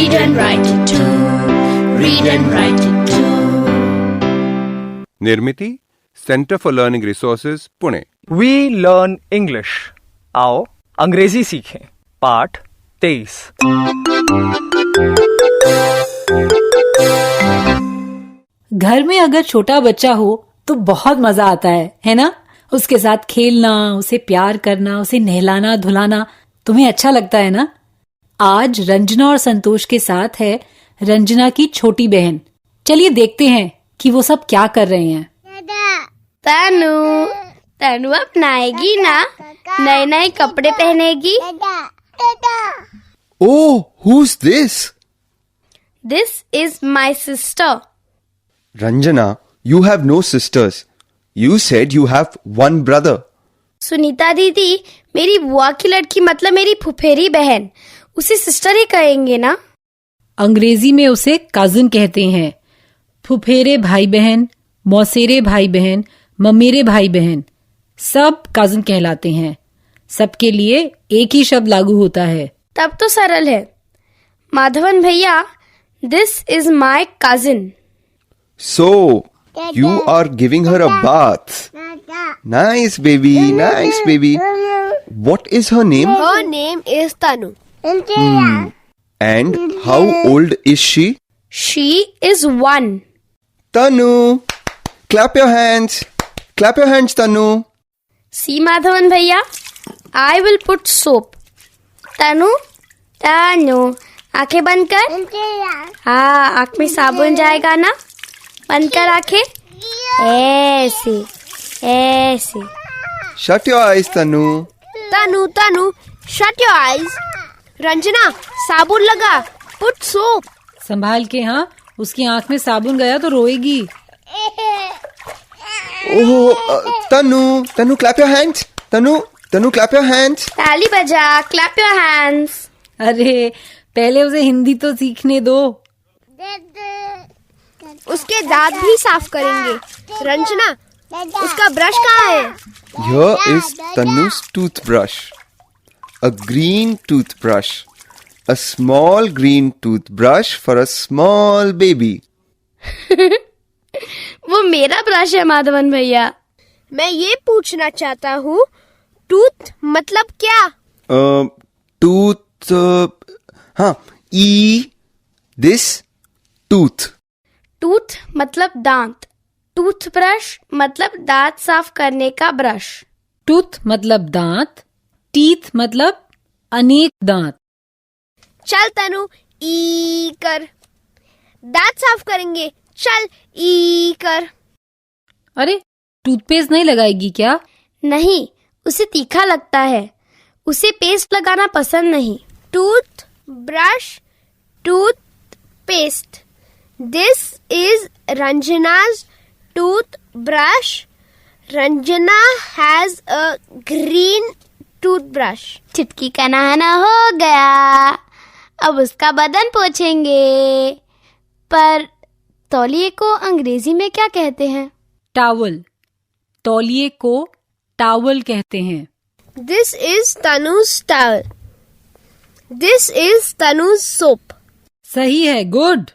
Read and write it too. Read and write it too. Nirmiti centre for learning resources Pune. We learn English. आओ अंग्रेजी सीखें। पाठ 23। घर में अगर छोटा बच्चा हो तो बहुत मजा आता है ना? उसके साथ खेलना, उसे प्यार करना, उसे नहलाना धुलाना तुम्हें अच्छा लगता है ना? आज रंजना और संतोष के साथ है रंजना की छोटी बहन। चलिए देखते हैं कि वो सब क्या कर रहे हैं। तनु अपनाएगी ना? नए नए कपड़े पहनेगी? Oh, who's this? This is my sister. Ranjana, you have no sisters. You said you have one brother. Sunita दीदी, मेरी बुआ की लड़की मतलब मेरी फुफेरी बहन, उसे सिस्टर ही कहेंगे ना? अंग्रेजी में उसे कजिन कहते हैं। फुफेरे भाई बहन, मौसेरे भाई बहन, ममेरे भाई बहन सब कजिन कहलाते हैं। सबके लिए एक ही शब्द लागू होता है। तब तो सरल है। माधवन भैया, this is my cousin. So, you are giving her a bath. Nice baby, nice baby. What is her name? Her name is Tanu. And how old is she? She is 1. Tanu, clap your hands. Clap your hands, Tanu. See Madhavan भैया, I will put soap. तनु, आंखें बंद कर। हाँ, आंख में साबुन जाएगा ना? बंद कर आंखें। ऐसे ऐसे। Shut your eyes, Tanu. Tanu, shut your eyes. Ranjana, साबुन लगा। Put soap. संभाल के। हाँ, उसकी आंख में साबुन गया तो रोएगी। Oh, Tanu, clap your hands. Tanu, clap your hands. ताली बजा, clap your hands. अरे पहले उसे हिंदी तो सीखने दो। उसके दांत भी साफ करेंगे। रंजना, उसका ब्रश कहाँ है? Here is Tanu's toothbrush. A green toothbrush. A small green toothbrush for a small baby. वो मेरा ब्रश है माधवन भैया। मैं ये पूछना चाहता हूँ, टूथ मतलब क्या? Tooth. हाँ, this tooth. टूथ मतलब दांत, टूथब्रश मतलब दांत साफ करने का ब्रश। टूथ मतलब दांत, टीथ मतलब अनेक दांत। चल तनु, ई कर। दांत साफ करेंगे, चल ई कर। अरे टूथपेस्ट नहीं लगाएगी क्या? नहीं, उसे तीखा लगता है, उसे पेस्ट लगाना पसंद नहीं। Tooth brush, tooth paste. This is Ranjana's toothbrush. Ranjana has a green toothbrush. चुटकी का नहाना हो गया, अब उसका बदन पोंछेंगे। पर तौलिए को अंग्रेजी में क्या कहते हैं? टावल। तौलिए को टावल कहते हैं। This is Tanu's towel. This is Tanu's soap. सही है, गुड।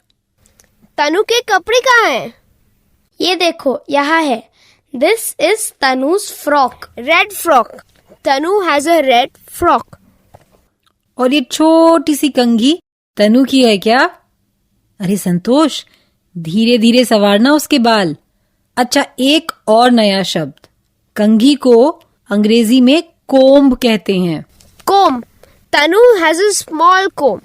तनु के कपड़े कहाँ हैं? ये देखो, यहाँ है। This is Tanu's frock, red frock. Tanu has a red frock. और ये छोटी सी कंघी तनु की है क्या? अरे संतोष, धीरे धीरे संवारना उसके बाल। अच्छा, एक और नया शब्द। कंघी को अंग्रेजी में कोम्ब कहते हैं। कोम। तनु हैज अ स्मॉल कोम।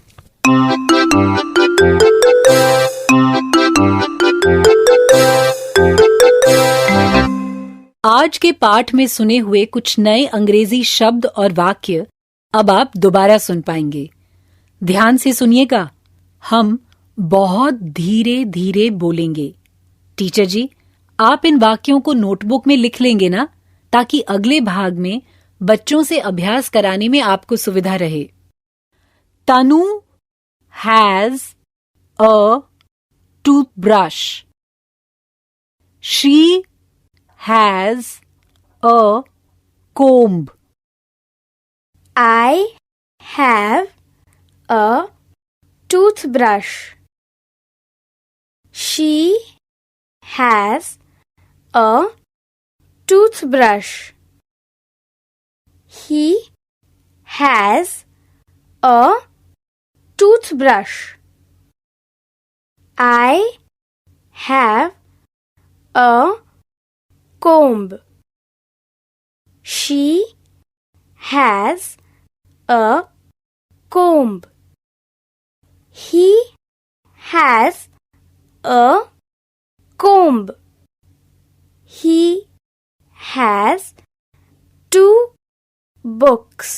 आज के पाठ में सुने हुए कुछ नए अंग्रेजी शब्द और वाक्य अब आप दोबारा सुन पाएंगे। ध्यान से सुनिएगा। हम बहुत धीरे धीरे बोलेंगे। टीचर जी, आप इन वाक्यों को नोटबुक में लिख लेंगे ना, ताकि अगले भाग में बच्चों से अभ्यास कराने में आपको सुविधा रहे। Tanu has a toothbrush. She has a comb. I have a toothbrush. She has a toothbrush. He has a toothbrush. I have a comb. She has a comb. He has a comb. He has 2 books.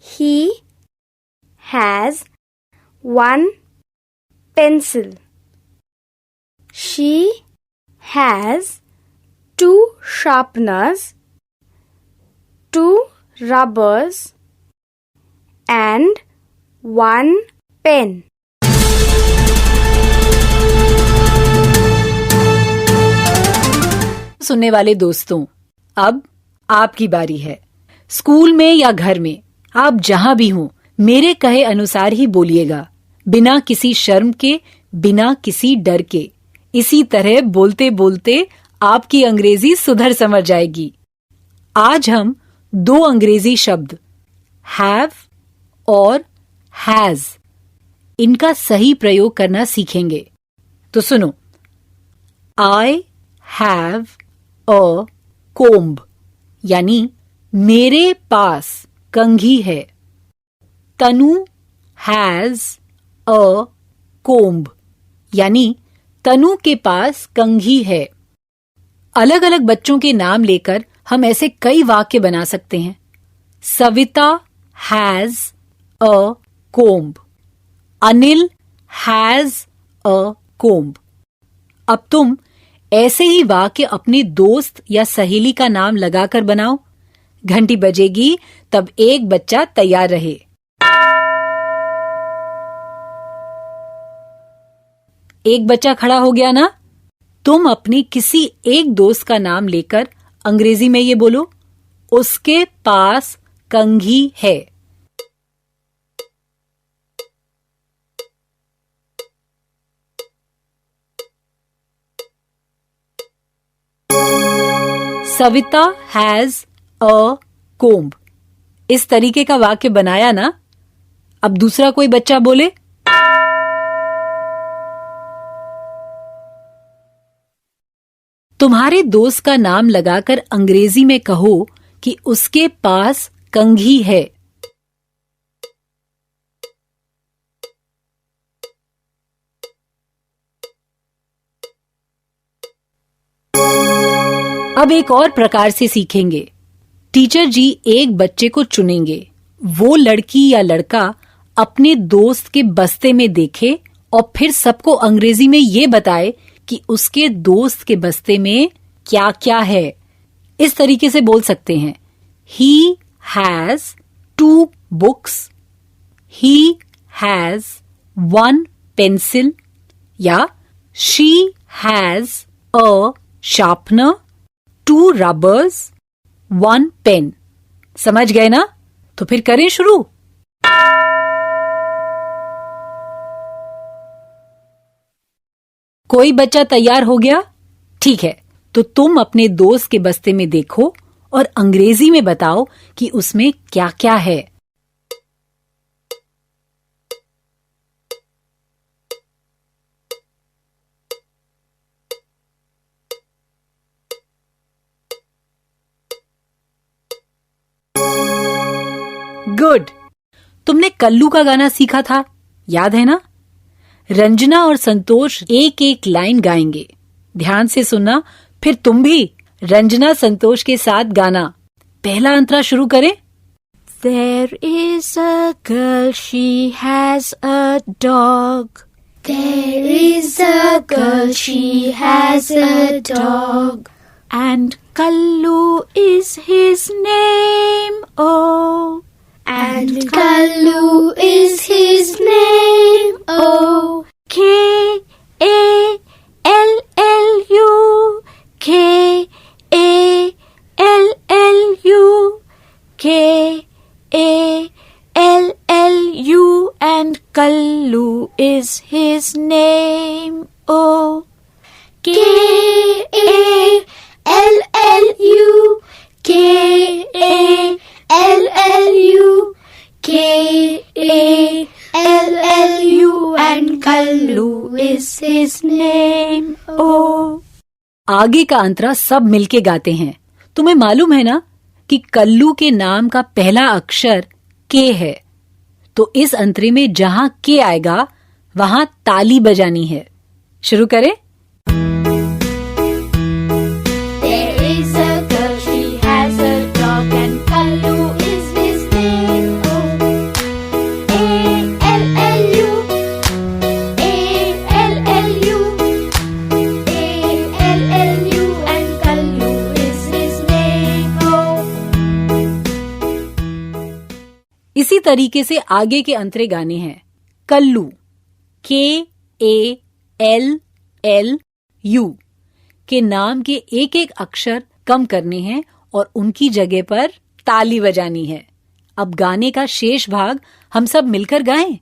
He has 1 pencil. She has 2 sharpeners, 2 rubbers, and 1 pen. सुनने वाले दोस्तों, अब आपकी बारी है। School में या घर में, आप जहां भी हों, मेरे कहे अनुसार ही बोलिएगा, बिना किसी शर्म के, बिना किसी डर के। इसी तरह बोलते बोलते आपकी अंग्रेजी सुधर समझ जाएगी। आज हम 2 अंग्रेजी शब्द हैव और हैज, इनका सही प्रयोग करना सीखेंगे। तो सुनो, आई हैव अ कोम्ब, यानी मेरे पास कंघी है। तनु हैज अ कोम्ब, यानी तनु के पास कंघी है। अलग अलग बच्चों के नाम लेकर हम ऐसे कई वाक्य बना सकते हैं। Savita has a comb, Anil has a comb. अब तुम ऐसे ही वाक्य अपने दोस्त या सहेली का नाम लगाकर बनाओ। घंटी बजेगी तब एक बच्चा तैयार रहे। एक बच्चा खड़ा हो गया ना? तुम अपने किसी एक दोस्त का नाम लेकर अंग्रेजी में ये बोलो, उसके पास कंघी है। Savita has a comb. इस तरीके का वाक्य बनाया ना? अब दूसरा कोई बच्चा बोले, तुम्हारे दोस्त का नाम लगाकर अंग्रेजी में कहो कि उसके पास कंघी है। अब एक और प्रकार से सीखेंगे। टीचर जी एक बच्चे को चुनेंगे। वो लड़की या लड़का अपने दोस्त के बस्ते में देखे और फिर सबको अंग्रेजी में ये बताए कि उसके दोस्त के बस्ते में क्या क्या है। इस तरीके से बोल सकते हैं, He has 2 books, He has 1 pencil, या She has a sharpener, 2 rubbers, 1 pen। समझ गए ना? तो फिर करें शुरू। कोई बच्चा तैयार हो गया? ठीक है, तो तुम अपने दोस्त के बस्ते में देखो और अंग्रेजी में बताओ कि उसमें क्या क्या है। गुड। तुमने कल्लू का गाना सीखा था, याद है ना? रंजना और संतोष एक एक लाइन गाएंगे। ध्यान से सुनना, फिर तुम भी रंजना संतोष के साथ गाना। पहला अंतरा शुरू करें। There is a girl, she has a dog. There is a girl, she has a dog. And Kallu is his name, oh. And Kallu is his name, oh. Kallu, Kallu, Kallu, and Kallu is his name. Oh, K-A-L-L-U, K-A-L-L-U, K-A-L-L-U, and Kallu is his name. Oh. आगे का अंतरा सब मिलके गाते हैं। तुम्हें मालूम है ना कि कल्लू के नाम का पहला अक्षर के है, तो इस अंतरे में जहां के आएगा वहां ताली बजानी है। शुरू करें। There is a girl, she has a dog, and Kallu is his name. Oh, A-L-L-U, A-L-L-U, A-L-L-U, and Kallu is his name. Oh. इसी तरीके से आगे के अंतरे गाने हैं। कल्लू, K-A-L-L-U के नाम के एक एक अक्षर कम करने हैं और उनकी जगह पर ताली बजानी है। अब गाने का शेष भाग हम सब मिलकर गाएं।